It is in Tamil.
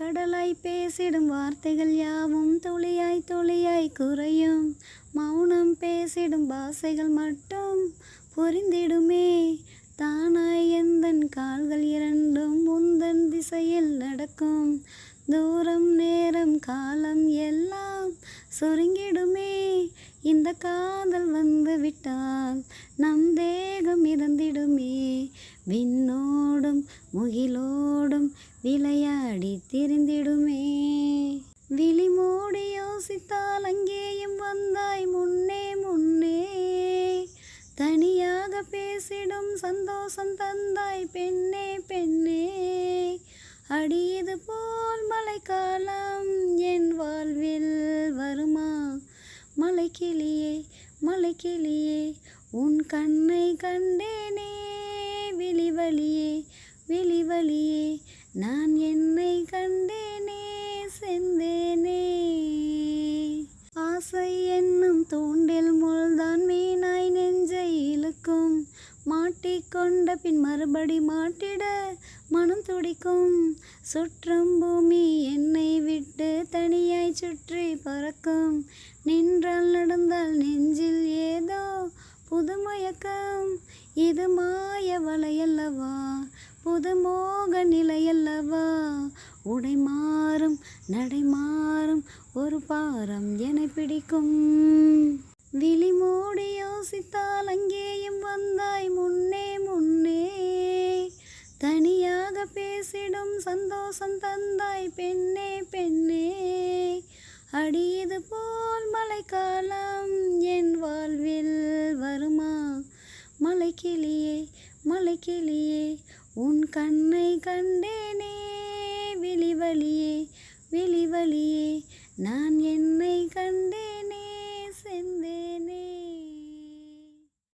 கடலாய் பேசிடும் வார்த்தைகள் யாவும் துளியாய் துளியாய் குறையும். மௌனம் பேசிடும் பாஷைகள் மட்டும் புரிந்திடுமே. தானாய் எந்தன் கால்கள் இரண்டும் உந்தன் திசையில் நடக்கும். தூரம் நேரம் காலம் எல்லாம் சுருங்கிடுமே. இந்த காதல் வந்து விட்டால் நம் தேகம் இறந்திடுமே. விண்ணோடும் முகிலோடும் விளையாடி திரிந்திடுமே. விழி மூடி யோசித்தால் அங்கேயும் வந்தாய் முன்னே முன்னே. தனியாக பேசிடும் சந்தோஷம் தந்தாய் பெண்ணே பெண்ணே. அடியது போல் மழைக்காலம் என் வாழ்வில் வருமா? மலைக்கிளியே மலைக்கிளியே உன் கண்ணை கண்டேனே. விழிவழியே விழிவழியே நான் என்னை கண்டேனே செந்தேனே. ஆசை என்னும் தூண்டில் முள்தான் மீனாய் நெஞ்சை இழுக்கும். மாட்டிக்கொண்ட பின் மறுபடி மாட்டிட மனம் துடிக்கும். சுற்றும் பூமி என்னை விட்டு தனியாய் சுற்றி பறக்கும். நின்றால் நடந்தால் நெஞ்சில் ஏதோ புது மயக்கம். இது மாய வலையல்லவா, புது மோக நிலையல்லவா. உடை மாறும் நடை மாறும் ஒரு பாரம் என பிடிக்கும். விழி மூடி யோசித்தால் அங்கேயும் வந்தாய் முன்னே முன்னே. தனியாக பேசிடும் சந்தோஷம் தந்தாய் பெண்ணே பெண்ணே. அடியது போல் மழைக்காலம் என் வாழ்வில் வருமா? மலைக்கிளியே மலைக்கிளியே உன் கண்ணை கண்டேனே. விழிவழியே விழிவழியே நான் என்ன